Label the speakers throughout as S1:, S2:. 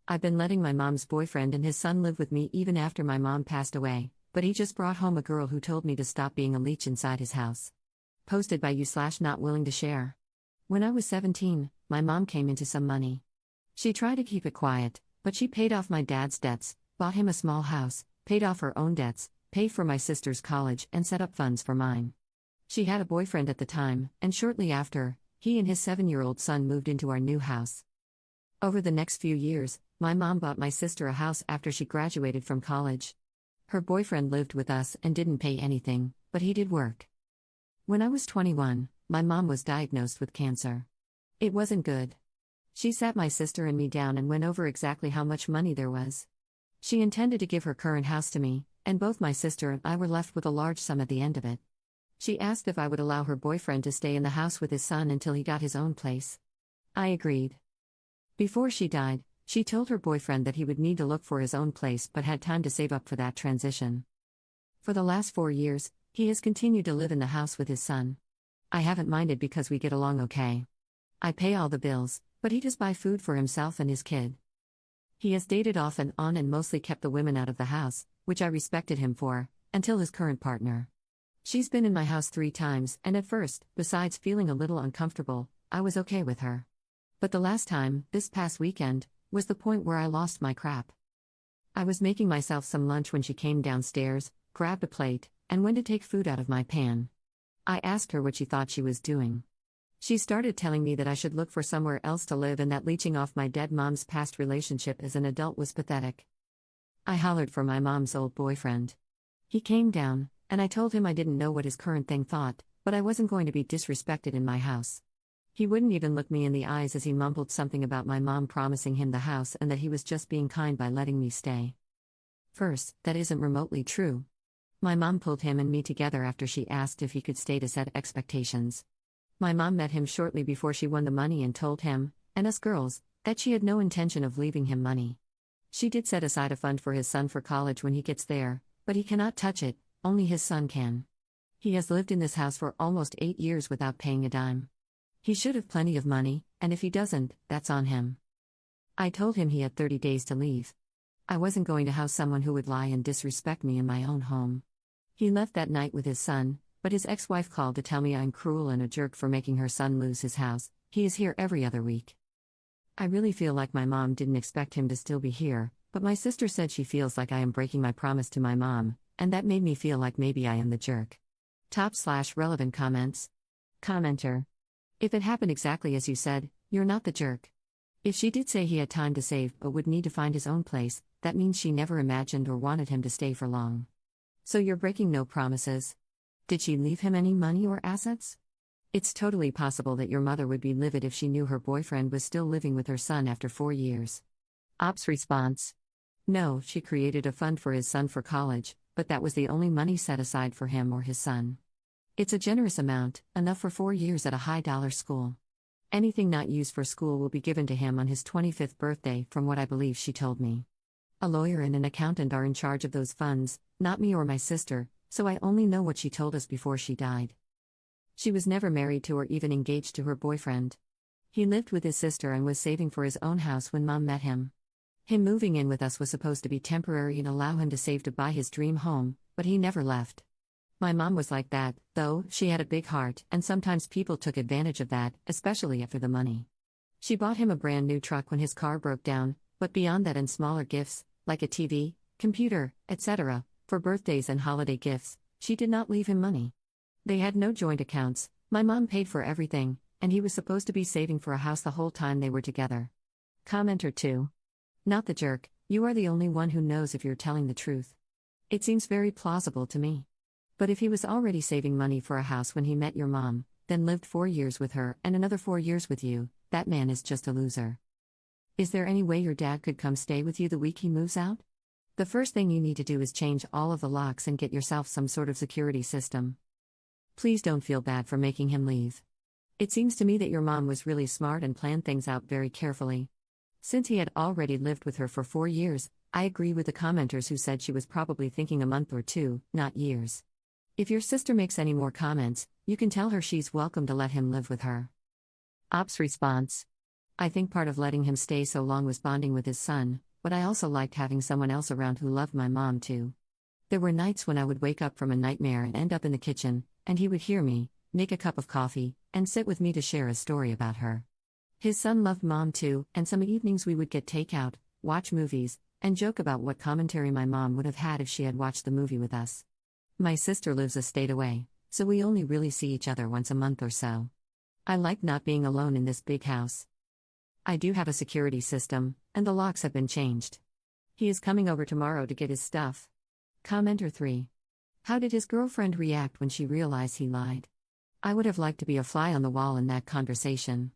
S1: I've been letting my mom's boyfriend and his son live with me even after my mom passed away, but he just brought home a girl who told me to stop being a leech inside his house. Posted by you/not willing to share. When I was 17, my mom came into some money. She tried to keep it quiet, but she paid off my dad's debts, bought him a small house, paid off her own debts, paid for my sister's college, and set up funds for mine. She had a boyfriend at the time, and shortly after, he and his 7-year-old son moved into our new house. Over the next few years, my mom bought my sister a house after she graduated from college. Her boyfriend lived with us and didn't pay anything, but he did work. When I was 21, my mom was diagnosed with cancer. It wasn't good. She sat my sister and me down and went over exactly how much money there was. She intended to give her current house to me, and both my sister and I were left with a large sum at the end of it. She asked if I would allow her boyfriend to stay in the house with his son until he got his own place. I agreed. Before she died, she told her boyfriend that he would need to look for his own place but had time to save up for that transition. For the last 4 years, he has continued to live in the house with his son. I haven't minded because we get along okay. I pay all the bills, but he does buy food for himself and his kid. He has dated off and on and mostly kept the women out of the house, which I respected him for, until his current partner. She's been in my house 3 times, and at first, besides feeling a little uncomfortable, I was okay with her. But the last time, this past weekend, was the point where I lost my crap. I was making myself some lunch when she came downstairs, grabbed a plate, and went to take food out of my pan. I asked her what she thought she was doing. She started telling me that I should look for somewhere else to live and that leeching off my dead mom's past relationship as an adult was pathetic. I hollered for my mom's old boyfriend. He came down, and I told him I didn't know what his current thing thought, but I wasn't going to be disrespected in my house. He wouldn't even look me in the eyes as he mumbled something about my mom promising him the house and that he was just being kind by letting me stay. First, that isn't remotely true. My mom pulled him and me together after she asked if he could stay to set expectations. My mom met him shortly before she won the money and told him, and us girls, that she had no intention of leaving him money. She did set aside a fund for his son for college when he gets there, but he cannot touch it, only his son can. He has lived in this house for almost 8 years without paying a dime. He should have plenty of money, and if he doesn't, that's on him. I told him he had 30 days to leave. I wasn't going to house someone who would lie and disrespect me in my own home. He left that night with his son, but his ex-wife called to tell me I'm cruel and a jerk for making her son lose his house. He is here every other week. I really feel like my mom didn't expect him to still be here, but my sister said she feels like I am breaking my promise to my mom, and that made me feel like maybe I am the jerk. Top/relevant comments. Commenter. If it happened exactly as you said, you're not the jerk. If she did say he had time to save but would need to find his own place, that means she never imagined or wanted him to stay for long. So you're breaking no promises. Did she leave him any money or assets? It's totally possible that your mother would be livid if she knew her boyfriend was still living with her son after 4 years. Ops response. No, she created a fund for his son for college, but that was the only money set aside for him or his son. It's a generous amount, enough for 4 years at a high-dollar school. Anything not used for school will be given to him on his 25th birthday, from what I believe she told me. A lawyer and an accountant are in charge of those funds, not me or my sister, so I only know what she told us before she died. She was never married to or even engaged to her boyfriend. He lived with his sister and was saving for his own house when Mom met him. Him moving in with us was supposed to be temporary and allow him to save to buy his dream home, but he never left. My mom was like that, though. She had a big heart, and sometimes people took advantage of that, especially after the money. She bought him a brand new truck when his car broke down, but beyond that and smaller gifts, like a TV, computer, etc., for birthdays and holiday gifts, she did not leave him money. They had no joint accounts, my mom paid for everything, and he was supposed to be saving for a house the whole time they were together. Commenter 2. Not the jerk, you are the only one who knows if you're telling the truth. It seems very plausible to me. But if he was already saving money for a house when he met your mom, then lived 4 years with her and another 4 years with you, that man is just a loser. Is there any way your dad could come stay with you the week he moves out? The first thing you need to do is change all of the locks and get yourself some sort of security system. Please don't feel bad for making him leave. It seems to me that your mom was really smart and planned things out very carefully. Since he had already lived with her for 4 years, I agree with the commenters who said she was probably thinking a month or 2, not years. If your sister makes any more comments, you can tell her she's welcome to let him live with her. Ops response. I think part of letting him stay so long was bonding with his son, but I also liked having someone else around who loved my mom too. There were nights when I would wake up from a nightmare and end up in the kitchen, and he would hear me, make a cup of coffee, and sit with me to share a story about her. His son loved mom too, and some evenings we would get takeout, watch movies, and joke about what commentary my mom would have had if she had watched the movie with us. My sister lives a state away, so we only really see each other once a month or so. I like not being alone in this big house. I do have a security system, and the locks have been changed. He is coming over tomorrow to get his stuff. Commenter 3. How did his girlfriend react when she realized he lied? I would have liked to be a fly on the wall in that conversation.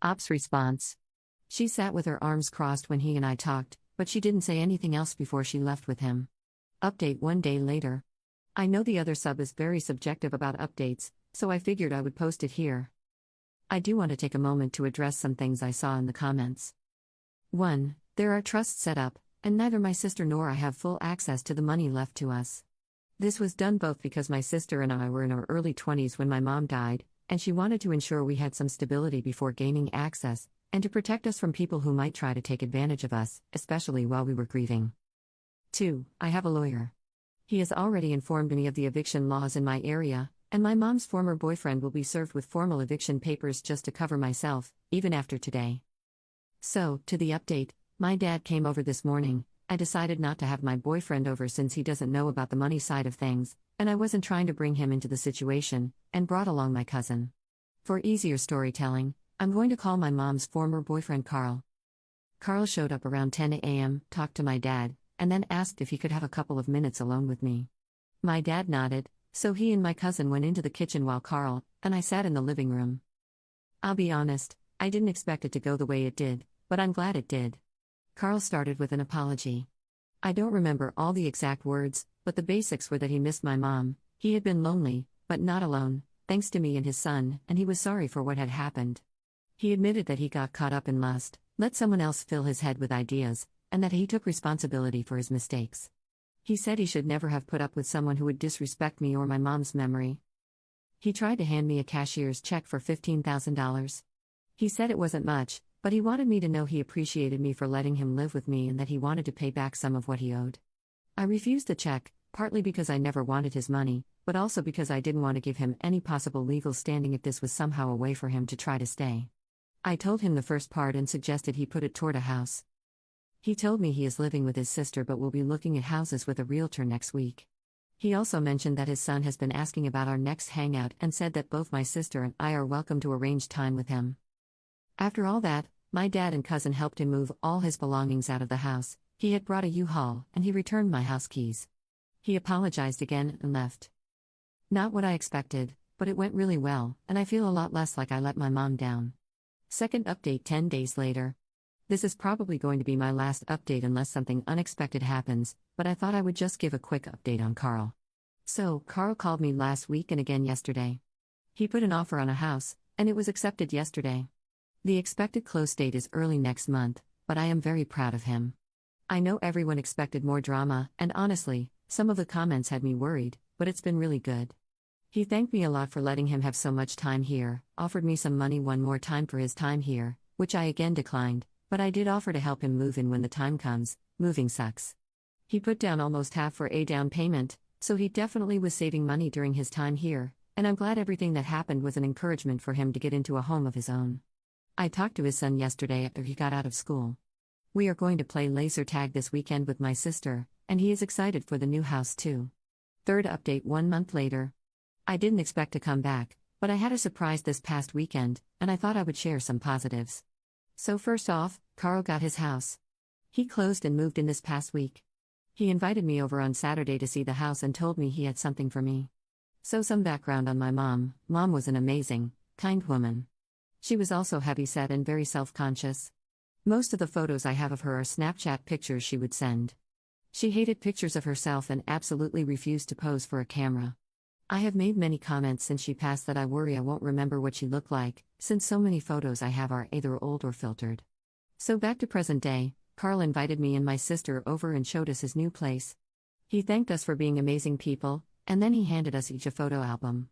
S1: Ops response. She sat with her arms crossed when he and I talked, but she didn't say anything else before she left with him. Update 1 day later. I know the other sub is very subjective about updates, so I figured I would post it here. I do want to take a moment to address some things I saw in the comments. 1. There are trusts set up, and neither my sister nor I have full access to the money left to us. This was done both because my sister and I were in our early 20s when my mom died, and she wanted to ensure we had some stability before gaining access, and to protect us from people who might try to take advantage of us, especially while we were grieving. 2. I have a lawyer. He has already informed me of the eviction laws in my area, and my mom's former boyfriend will be served with formal eviction papers just to cover myself, even after today. So, to the update, my dad came over this morning. I decided not to have my boyfriend over since he doesn't know about the money side of things, and I wasn't trying to bring him into the situation, and brought along my cousin. For easier storytelling, I'm going to call my mom's former boyfriend Carl. Carl showed up around 10 a.m., talked to my dad, and then asked if he could have a couple of minutes alone with me. My dad nodded, so he and my cousin went into the kitchen while Carl and I sat in the living room. I'll be honest, I didn't expect it to go the way it did, but I'm glad it did. Carl started with an apology. I don't remember all the exact words, but the basics were that he missed my mom, he had been lonely, but not alone, thanks to me and his son, and he was sorry for what had happened. He admitted that he got caught up in lust, let someone else fill his head with ideas, and that he took responsibility for his mistakes. He said he should never have put up with someone who would disrespect me or my mom's memory. He tried to hand me a cashier's check for $15,000. He said it wasn't much, but he wanted me to know he appreciated me for letting him live with me and that he wanted to pay back some of what he owed. I refused the check, partly because I never wanted his money, but also because I didn't want to give him any possible legal standing if this was somehow a way for him to try to stay. I told him the first part and suggested he put it toward a house. He told me he is living with his sister but will be looking at houses with a realtor next week. He also mentioned that his son has been asking about our next hangout and said that both my sister and I are welcome to arrange time with him. After all that, my dad and cousin helped him move all his belongings out of the house. He had brought a U-Haul and he returned my house keys. He apologized again and left. Not what I expected, but it went really well, and I feel a lot less like I let my mom down. Second update 10 days later. This is probably going to be my last update unless something unexpected happens, but I thought I would just give a quick update on Carl. So, Carl called me last week and again yesterday. He put an offer on a house, and it was accepted yesterday. The expected close date is early next month, but I am very proud of him. I know everyone expected more drama, and honestly, some of the comments had me worried, but it's been really good. He thanked me a lot for letting him have so much time here, offered me some money one more time for his time here, which I again declined, but I did offer to help him move in when the time comes. Moving sucks. He put down almost half for a down payment, so he definitely was saving money during his time here, and I'm glad everything that happened was an encouragement for him to get into a home of his own. I talked to his son yesterday after he got out of school. We are going to play laser tag this weekend with my sister, and he is excited for the new house too. Third update 1 month later. I didn't expect to come back, but I had a surprise this past weekend, and I thought I would share some positives. So first off, Carl got his house. He closed and moved in this past week. He invited me over on Saturday to see the house and told me he had something for me. So some background on my mom. Mom was an amazing, kind woman. She was also heavy-set and very self-conscious. Most of the photos I have of her are Snapchat pictures she would send. She hated pictures of herself and absolutely refused to pose for a camera. I have made many comments since she passed that I worry I won't remember what she looked like, since so many photos I have are either old or filtered. So back to present day, Carl invited me and my sister over and showed us his new place. He thanked us for being amazing people, and then he handed us each a photo album.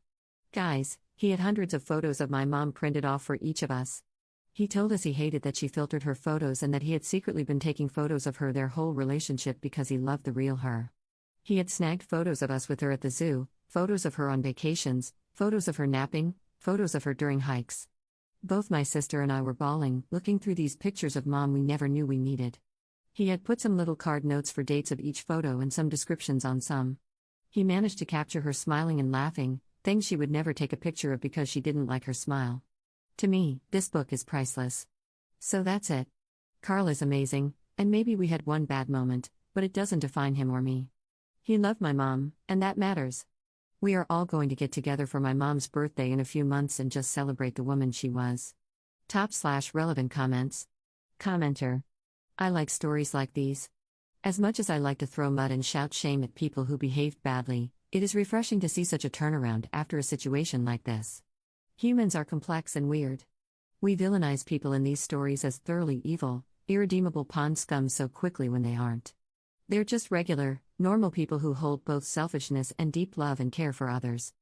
S1: Guys, he had hundreds of photos of my mom printed off for each of us. He told us he hated that she filtered her photos and that he had secretly been taking photos of her their whole relationship because he loved the real her. He had snagged photos of us with her at the zoo, photos of her on vacations, photos of her napping, photos of her during hikes. Both my sister and I were bawling, looking through these pictures of mom we never knew we needed. He had put some little card notes for dates of each photo and some descriptions on some. He managed to capture her smiling and laughing, things she would never take a picture of because she didn't like her smile. To me, this book is priceless. So that's it. Carl is amazing, and maybe we had one bad moment, but it doesn't define him or me. He loved my mom, and that matters. We are all going to get together for my mom's birthday in a few months and just celebrate the woman she was. Top/relevant comments. Commenter. I like stories like these. As much as I like to throw mud and shout shame at people who behaved badly, it is refreshing to see such a turnaround after a situation like this. Humans are complex and weird. We villainize people in these stories as thoroughly evil, irredeemable pond scum so quickly when they aren't. They're just regular, normal people who hold both selfishness and deep love and care for others.